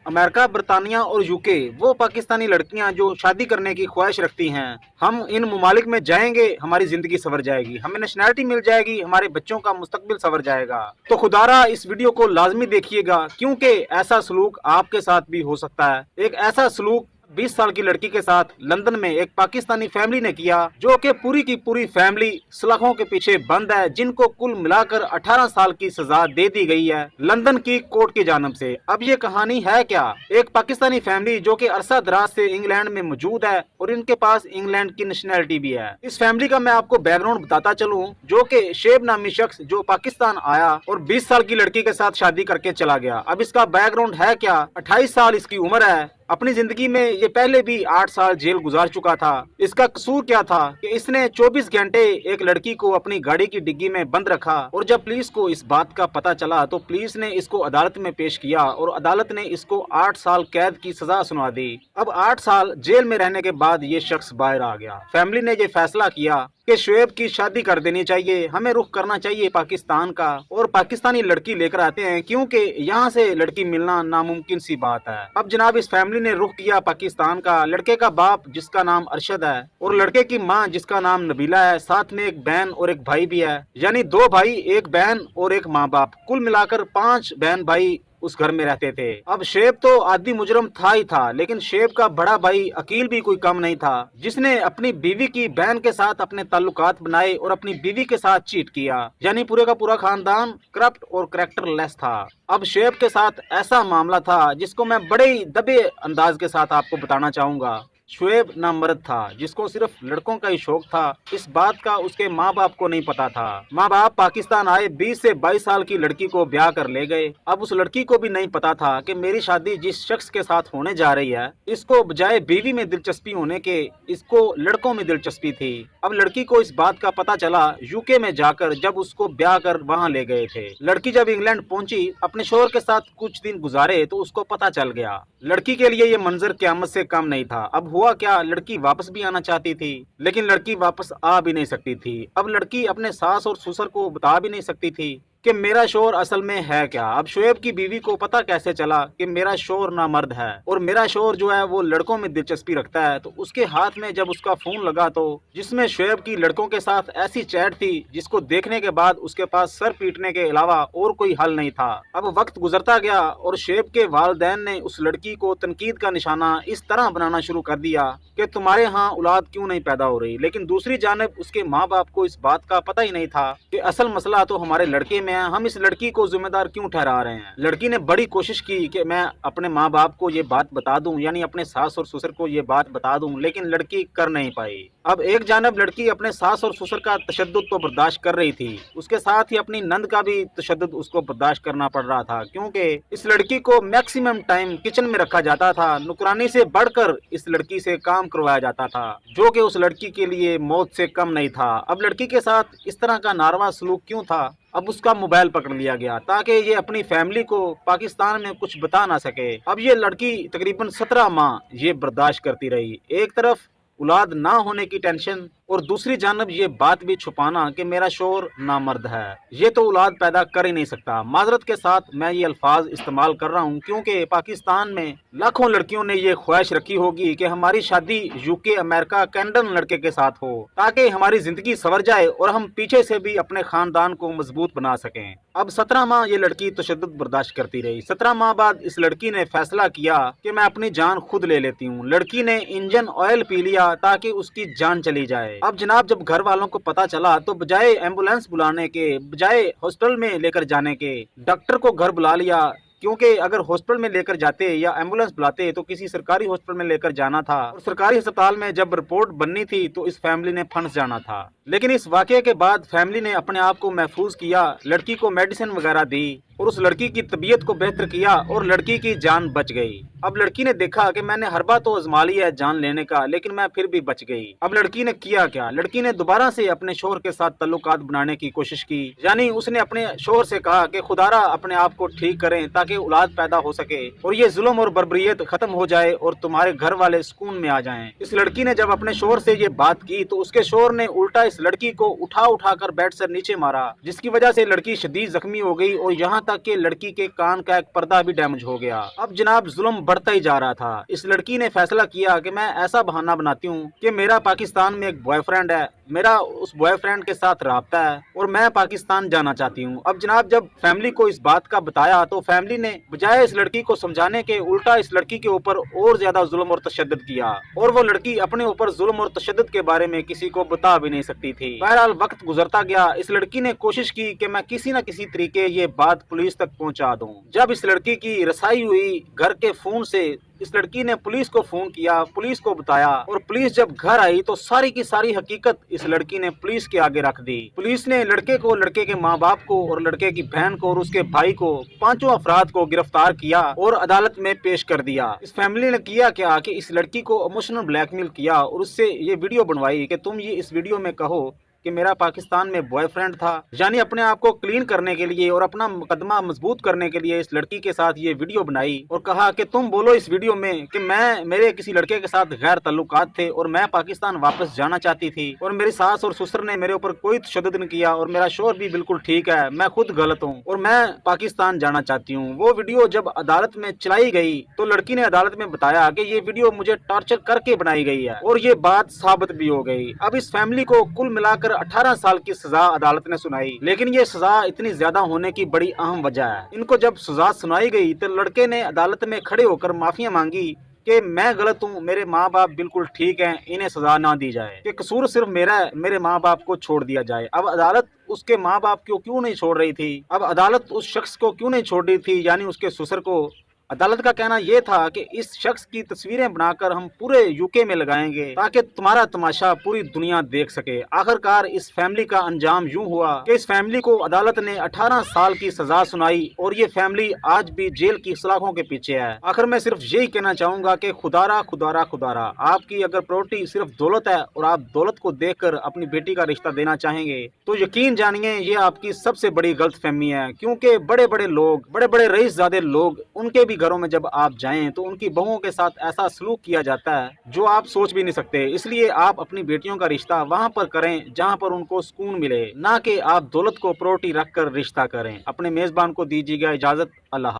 America, बरतानिया और UK, वो पाकिस्तानी लड़कियां जो शादी करने की ख्वाहिश रखती हैं, हम इन ममालिक में जाएंगे, हमारी जिंदगी संवर जाएगी, हमें नेशनैलिटी मिल जाएगी, हमारे बच्चों का मुस्तकबिल संवर जाएगा। तो खुदारा इस वीडियो को लाजमी देखिएगा, क्योंकि ऐसा सलूक आपके साथ भी हो सकता है। एक ऐसा सलूक 20 साल की लड़की के साथ लंदन में एक पाकिस्तानी फैमिली ने किया, जो कि पूरी की पूरी फैमिली सलाखों के पीछे बंद है, जिनको कुल मिलाकर 18 साल की सजा दे दी गई है लंदन की कोर्ट की जानब से। अब ये कहानी है क्या? एक पाकिस्तानी फैमिली जो कि अरसा दराज से इंग्लैंड में मौजूद है और इनके पास इंग्लैंड की नेशनैलिटी भी है। इस फैमिली का मैं आपको बैकग्राउंड बताता चलूं, जो कि शेब नामी शख्स जो पाकिस्तान आया और 20 साल की लड़की के साथ शादी करके चला गया। अब इसका बैकग्राउंड है क्या? 28 साल इसकी उम्र है। अपनी जिंदगी में ये पहले भी 8 साल जेल गुजार चुका था। इसका कसूर क्या था कि इसने 24 घंटे एक लड़की को अपनी गाड़ी की डिग्गी में बंद रखा, और जब पुलिस को इस बात का पता चला तो पुलिस ने इसको अदालत में पेश किया और अदालत ने इसको 8 साल कैद की सजा सुना दी। अब 8 साल जेल में रहने के बाद ये शख्स बाहर आ गया। फैमिली ने ये फैसला किया कि शुएब की शादी कर देनी चाहिए, हमें रुख करना चाहिए पाकिस्तान का, और पाकिस्तानी लड़की लेकर आते हैं, क्योंकि यहाँ से लड़की मिलना नामुमकिन सी बात है। अब जनाब इस फैमिली ने रुख किया पाकिस्तान का। लड़के का बाप जिसका नाम अरशद है और लड़के की माँ जिसका नाम नबीला है, साथ में एक बहन और एक भाई भी है, यानी 2 भाई, एक बहन और एक माँ बाप, कुल मिलाकर 5 बहन भाई उस घर में रहते थे। अब शेब तो आदि मुजरम था ही था, लेकिन शेब का बड़ा भाई अकील भी कोई कम नहीं था, जिसने अपनी बीवी की बहन के साथ अपने ताल्लुकात बनाए और अपनी बीवी के साथ चीट किया। यानी पूरे का पूरा खानदान करप्ट और करैक्टरलेस था। अब शेब के साथ ऐसा मामला था जिसको मैं बड़े ही दबे अंदाज के साथ आपको बताना चाहूंगा। शुएब नामर्द था, जिसको सिर्फ लड़कों का ही शौक था। इस बात का उसके माँ बाप को नहीं पता था। माँ बाप पाकिस्तान आए, 20 से 22 साल की लड़की को ब्याह कर ले गए। अब उस लड़की को भी नहीं पता था कि मेरी शादी जिस शख्स के साथ होने जा रही है, इसको बजाय बीवी में दिलचस्पी होने के इसको लड़कों में दिलचस्पी थी। अब लड़की को इस बात का पता चला यूके में जाकर, जब उसको ब्याह कर वहाँ ले गए थे। लड़की जब इंग्लैंड पहुंची, अपने शोहर के साथ कुछ दिन गुजारे तो उसको पता चल गया। लड़की के लिए ये मंजर क़यामत से कम नहीं था। अब हुआ क्या, लड़की वापस भी आना चाहती थी, लेकिन लड़की वापस आ भी नहीं सकती थी। अब लड़की अपने सास और ससुर को बता भी नहीं सकती थी कि मेरा शोहर असल में है क्या। अब शुएब की बीवी को पता कैसे चला कि मेरा शोहर नामर्द है और मेरा शोहर जो है वो लड़कों में दिलचस्पी रखता है। तो उसके हाथ में जब उसका फोन लगा, तो जिसमें शुएब की लड़कों के साथ ऐसी चैट थी जिसको देखने के बाद उसके पास सर पीटने के अलावा और कोई हल नहीं था। अब वक्त गुजरता गया और शुएब के वालिदैन ने उस लड़की को तनकीद का निशाना इस तरह बनाना शुरू कर दिया कि तुम्हारे यहाँ औलाद क्यों नहीं पैदा हो रही। लेकिन दूसरी जानिब उसके माँ बाप को इस बात का पता ही नहीं था कि असल मसला तो हमारे लड़के में, हम इस लड़की को जिम्मेदार क्यों ठहरा रहे हैं। लड़की ने बड़ी कोशिश की कि मैं अपने माँ बाप को ये बात बता दूं, यानी अपने सास और ससुर को ये बात बता दूं, लेकिन लड़की कर नहीं पाई। अब एक जानब लड़की अपने सास और ससुर का तशद्दुद तो बर्दाश्त कर रही थी, उसके साथ ही अपनी नंद का भी तशद्दुद उसको बर्दाश्त करना पड़ रहा था, क्योंकि इस लड़की को मैक्सिमम टाइम किचन में रखा जाता था। नुकरानी से बढ़कर इस लड़की से काम करवाया जाता था, जो कि उस लड़की के लिए मौत से कम नहीं था। अब लड़की के साथ इस तरह का नारवा सलूक क्यों था? अब उसका मोबाइल पकड़ लिया गया ताकि ये अपनी फैमिली को पाकिस्तान में कुछ बता ना सके। अब ये लड़की तकरीबन 17 माह ये बर्दाश्त करती रही। एक तरफ औलाद ना होने की टेंशन और दूसरी जानब ये बात भी छुपाना कि मेरा शोहर नामर्द है, ये तो औलाद पैदा कर ही नहीं सकता। माजरत के साथ मैं ये अल्फाज इस्तेमाल कर रहा हूँ, क्योंकि पाकिस्तान में लाखों लड़कियों ने ये ख्वाहिश रखी होगी कि हमारी शादी यूके, अमेरिका, कनाडा लड़के के साथ हो, ताकि हमारी जिंदगी संवर जाए और हम पीछे से भी अपने खानदान को मजबूत बना सकें। अब 17 माह ये लड़की तशद्दुद बर्दाश्त करती रही। 17 माह बाद इस लड़की ने फैसला किया कि मैं अपनी जान खुद ले लेती हूँ। लड़की ने इंजन ऑयल पी लिया ताकि उसकी जान चली जाए। अब जनाब जब घर वालों को पता चला, तो बजाय एम्बुलेंस बुलाने के, बजाय हॉस्पिटल में लेकर जाने के, डॉक्टर को घर बुला लिया, क्योंकि अगर हॉस्पिटल में लेकर जाते या एम्बुलेंस बुलाते तो किसी सरकारी हॉस्पिटल में लेकर जाना था, और सरकारी अस्पताल में जब रिपोर्ट बननी थी तो इस फैमिली ने फंस जाना था। लेकिन इस वाकये के बाद फैमिली ने अपने आप को महफूज किया, लड़की को मेडिसिन वगैरह दी और उस लड़की की तबीयत को बेहतर किया और लड़की की जान बच गई। अब लड़की ने देखा कि मैंने हर बार तो आजमा लिया है जान लेने का, लेकिन मैं फिर भी बच गई। अब लड़की ने किया क्या? लड़की ने दोबारा से अपने शोहर के साथ ताल्लुकात बनाने की कोशिश की, यानी उसने अपने शोहर से कहा कि खुदारा अपने आप को ठीक करें ताकि औलाद पैदा हो सके और ये जुल्म और बर्बरियत खत्म हो जाए और तुम्हारे घर वाले सुकून में आ जाएं। इस लड़की ने जब अपने शोहर से ये बात की तो उसके शोहर ने उल्टा इस लड़की को उठा कर बेड से नीचे मारा, जिसकी वजह से लड़की शदीद जख्मी हो गई और यहाँ तक कि लड़की के कान का एक पर्दा भी डैमेज हो गया। अब जनाब जुल्म बढ़ता ही जा रहा था। इस लड़की ने फैसला किया कि मैं ऐसा बहाना बनाती हूँ कि मेरा पाकिस्तान में एक बॉयफ्रेंड है, मेरा उस बॉयफ्रेंड के साथ राब्ता है और मैं पाकिस्तान जाना चाहती हूँ। अब जनाब जब फैमिली को इस बात का बताया तो फैमिली ने बजाय इस लड़की को समझाने के उल्टा इस लड़की के ऊपर और ज्यादा जुल्म और तशद्दुद किया, और वो लड़की अपने ऊपर जुल्म और तशद्दुद के बारे में किसी को बता भी नहीं सकती थी। बहरहाल वक्त गुजरता गया। इस लड़की ने कोशिश की कि मैं किसी न किसी तरीके ये बात पुलिस तक पहुंचा दूं। जब इस लड़की की रसाई हुई घर के फोन से, इस लड़की ने पुलिस को फोन किया, पुलिस को बताया, और पुलिस जब घर आई तो सारी की सारी हकीकत इस लड़की ने पुलिस के आगे रख दी। पुलिस ने लड़के को, लड़के के माँ बाप को और लड़के की बहन को और उसके भाई को, 5 अफराद को गिरफ्तार किया और अदालत में पेश कर दिया। इस फैमिली ने किया क्या कि इस लड़की को इमोशनल ब्लैकमेल किया और उससे ये वीडियो बनवाई कि तुम ये इस वीडियो में कहो कि मेरा पाकिस्तान में बॉयफ्रेंड था। यानी अपने आप को क्लीन करने के लिए और अपना मुकदमा मजबूत करने के लिए इस लड़की के साथ ये वीडियो बनाई और कहा कि तुम बोलो इस वीडियो में कि मेरे किसी लड़के के साथ गैर ताल्लुकात थे और मैं पाकिस्तान वापस जाना चाहती थी और मेरी सास और ससुर ने मेरे ऊपर कोई तशद्दुद नहीं किया और मेरा शोहर भी बिल्कुल ठीक है, मैं खुद गलत हूँ और मैं पाकिस्तान जाना चाहती हूँ। वो वीडियो जब अदालत में चलाई गई तो लड़की ने अदालत में बताया कि ये वीडियो मुझे टॉर्चर करके बनाई गई है और ये बात साबित भी हो गई। अब इस फैमिली को कुल मिलाकर 18 साल की सजा अदालत ने सुनाई, लेकिन ये सजा इतनी ज्यादा होने की बड़ी अहम वजह है। इनको जब सजा सुनाई गई तो लड़के ने अदालत में खड़े होकर माफिया मांगी कि मैं गलत हूँ, मेरे माँ बाप बिल्कुल ठीक हैं, इन्हें सजा ना दी जाए, कि कसूर सिर्फ मेरा है, मेरे माँ बाप को छोड़ दिया जाए। अब अदालत उसके माँ बाप को क्यों नहीं छोड़ रही थी? अब अदालत उस शख्स को क्यों नहीं छोड़ रही थी, यानी उसके ससुर को? अदालत का कहना यह था कि इस शख्स की तस्वीरें बनाकर हम पूरे यूके में लगाएंगे ताकि तुम्हारा तमाशा पूरी दुनिया देख सके। आखिरकार इस फैमिली का अंजाम यूं हुआ कि इस फैमिली को अदालत ने 18 साल की सजा सुनाई और ये फैमिली आज भी जेल की सलाखों के पीछे है। आखिर मैं सिर्फ यही कहना चाहूंगा कि खुदारा खुदारा खुदारा, आपकी अगर प्रायोरिटी सिर्फ दौलत है और आप दौलत को देखकर अपनी बेटी का रिश्ता देना चाहेंगे तो यकीन जानिए ये आपकी सबसे बड़ी गलतफहमी है, क्योंकि बड़े बड़े लोग, बड़े बड़े रईसजादे लोग, उनके भी घरों में जब आप जाएं तो उनकी बहुओं के साथ ऐसा सलूक किया जाता है जो आप सोच भी नहीं सकते। इसलिए आप अपनी बेटियों का रिश्ता वहां पर करें जहां पर उनको सुकून मिले, ना कि आप दौलत को प्रायोरिटी रखकर रिश्ता करें। अपने मेजबान को दीजिएगा इजाजत। अल्लाह।